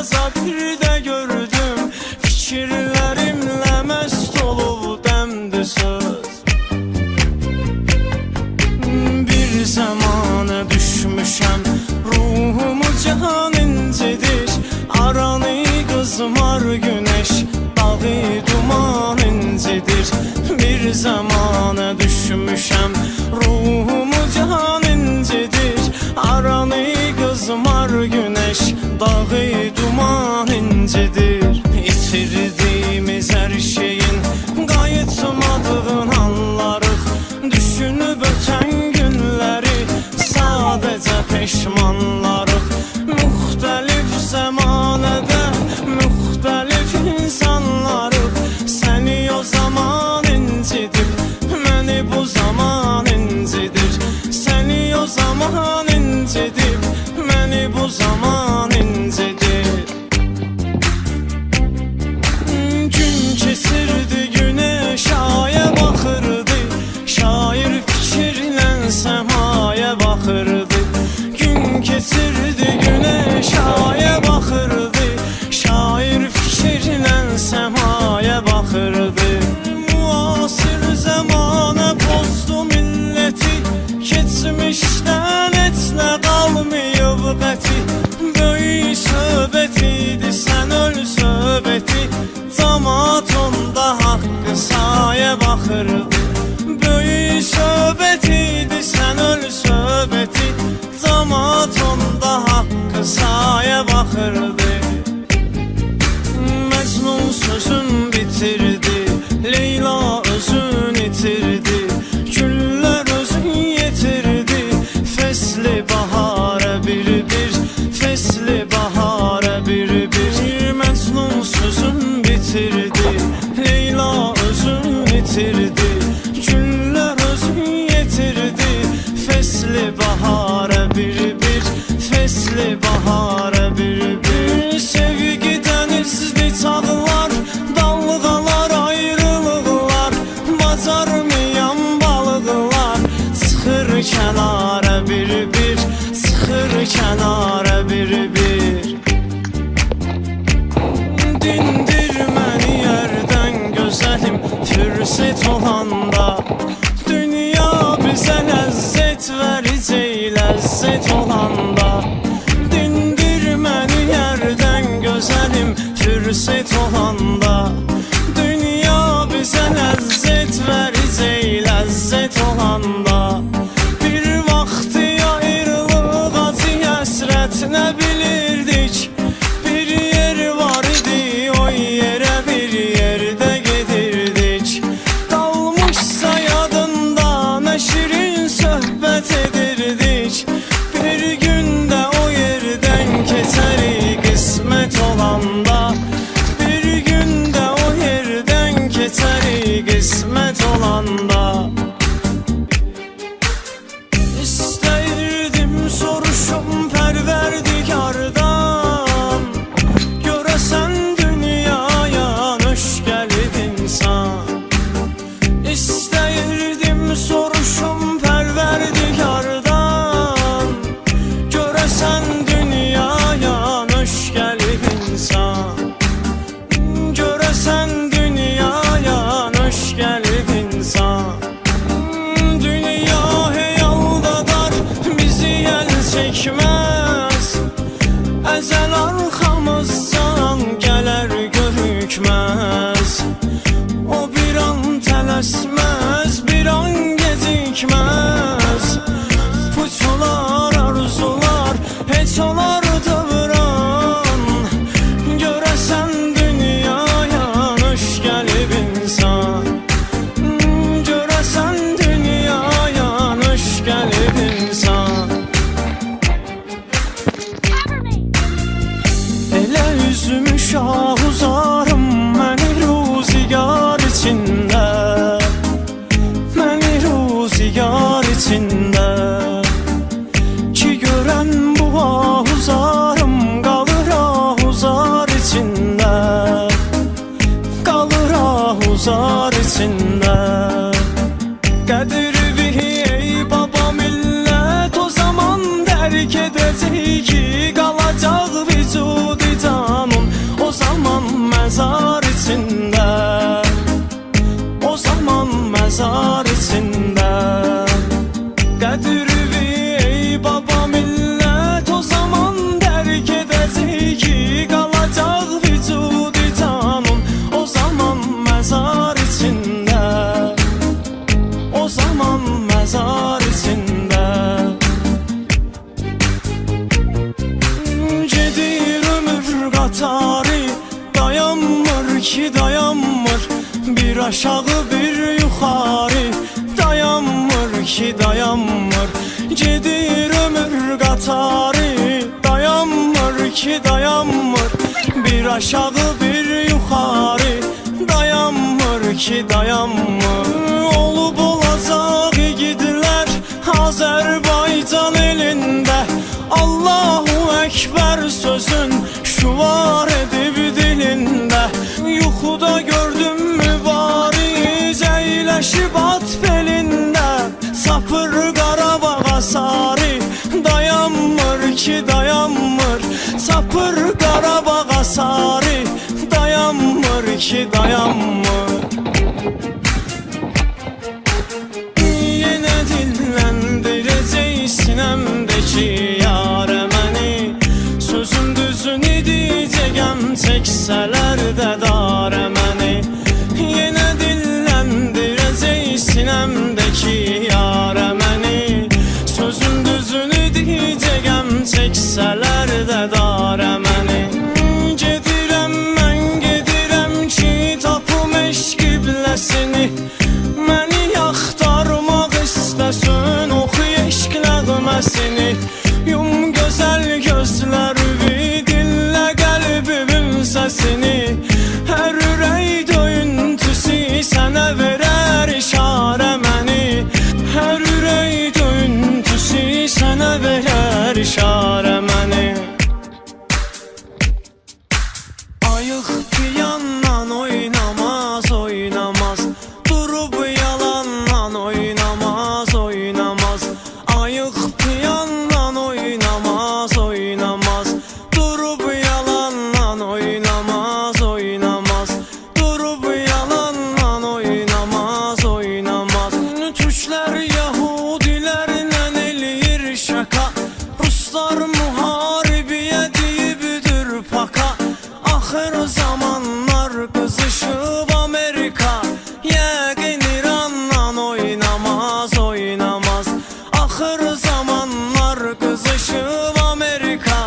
yalnızca bir də gördüm, fikirlərimlə məst olub dəmdi söz. Bir zamana düşmüşəm, ruhumu can incidir, aranı qızmar güneş, dağı duman incidir. Bir zamana düşmüşəm, ruhumu can incidir, aranı qızmar güneş, dağı duman incidir. İtirdiyimiz hər şeyin qayıtmadığın anlarıq, düşünüb ötən günləri sadəcə peşmanlarıq. Müxtəlif zəmanədə müxtəlif insanlarıq, səni o zaman incidib, məni bu zaman incidir. Səni o zaman incidib, məni bu zaman incidir. Gün keçirdi, güneş aya baxırdı, şair fikirlə səmaya baxırdı. Gün keçirdi, güneş aya baxırdı, şair fikirlə səmaya baxırdı. Müasir zəmanə pozdu milləti, keçmişdən heç nə qalmayıb qəti. Böyük söhbət idi, sən öl söhbəti, camaat onda haqqı saya baxırdı. Böyük söhbət idi, sən öl söhbəti, camaat onda haqqı saya baxırdı. Məcnun sözün bitirdi, Leyla özün itirdi, güllər özün yetirdi, fesli bahara bir-bir, fesli bahara bir-bir. Məcnun sözün bitirdi, Leyla özün itirdi, güllər özün yetirdi, fesli bahara bir-bir, fesli bahara bir-bir. Sevgidən izdi çağlar, dalğalar, ayrılıqlar, bacarmayan balıqlar çıxır kənara bir-bir, çıxır kənara bir-bir. Dindir məni yerdən gözəlim, fürsət olanda, dünya bizə ləzzət verəcək, ləzzət olanda. Dindir məni yerdən gözəlim, fürsət olanda, dünya bizə ləzzət verəcək, ləzzət olanda. Bir vaxtı ayrılıq, acı həsrət nə bilirdik, bir yer var idi, o yerə bir yerdə gedirdik. Qalmışsa yadında nə şirin söhbət edirdik, bir gündə o yerdən keçərik qismət olanda. Bir gündə o yerdən keçərik qismət olanda. İstəyirdim soruşum Pərverdigardan, görəsən dünyaya nöş gəlib insan. İstəyirdim soruşum Pərverdigardan, görəsən dünyaya nöş gəlib insan. Görəsən dünyaya nöş gəlib insan. Dünya heyaldadar, bizi əl çəkməz, əzəl arxamızdan gələr görükməz. O bir an tələsməz, bir an gecikməz, puçular, arzular, heç olar dövran. Görəsən dünyaya nöş gəlib insan. Görəsən dünyaya nöş gəlib insan. Elə üzümü şah uzarım, məni ruzigar içində, məni ruzigar içində. Ki görən bu ahuzarım, qalır ahuzar içində, qalır ahuzar içində. Qədir bihi ey baba millət, o zaman dərk edəcək ki, qalacaq vücudi can qatarı dayanmır ki dayanmır, bir aşağı bir yuxarı dayanmır ki dayanmır. Gedir ömür qatarı dayanmır ki dayanmır, bir aşağı bir yuxarı dayanmır ki dayanmır. Olub olacaq igidlər Azərbaycan elində, Allahu Ekber sözün şuvar edib dilində. Yuxuda gördüm mübariz əyləşib at belində, sapır Qarabağa sarı dayanmır ki dayanmır, sapır Qarabağa sarı dayanmır ki dayanmır. Yenə dinləndirəcək sinəmdəki yarə məni, sözüm düzünü deyəcəyəm çəksələr də darə məni. Yenə dinləndirəcək sinəmdəki yarə məni, sözüm düzünü deyəcəyəm çəksələr də darə məni. Gedirəm mən gedirəm ki tapım eşq qibləsini, məni yaxtarmaq istəsin oxu eşq nəğməsini. Yum gözəl gözlərimi, dinlə qəlbimin səsini, hər ürək döyüntüsü sənə verər işarə məni, hər ürək döyüntüsü sənə verər işarə məni. Ayıq piyandan oynamaz oynamaz, durub yalandan oynamaz oynamaz. Ayıq piyandan oynamaz oynamaz, durub yalandan oynamaz oynamaz, durub yalandan oynamaz oynamaz. Türklər Yahudilərlə eləyir şaka, Ruslar müharibəyə deyibdir paka. Axır zamanlar qızışıb Amerika, yəqin İrandan oynamaz oynamaz. Axır zamanlar qızışıb Amerika,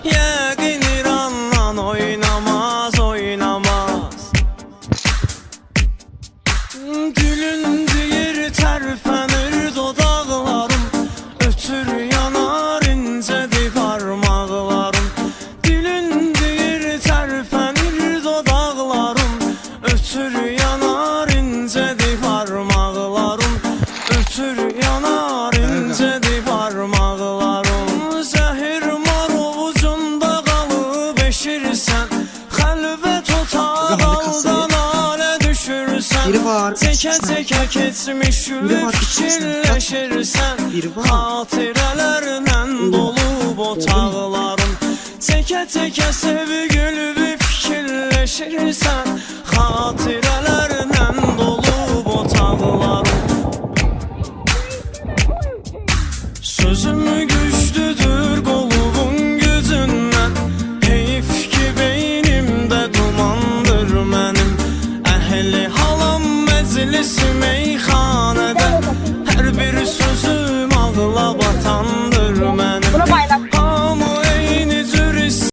yəqin İrandan oynamaz oynamaz. Gülün deyir tərpənir dodaqlarım, ötür yanar incədir barmaqlarım. Dilin deyir tərpənir dodaqlarım, ötür yanar incədir barmaqlarım, ötür yanar incədir barmaqlarım. Zəhir mar ovucunda qalıb eşirsən, xəlvət otaqaldan alə düşürsən, çəkə çəkə keçmişi fikirləşirsən, xatirələrlə dolub otaqlarım. Çəkə çəkə sevgili fikirləşirsən, xatirələrlə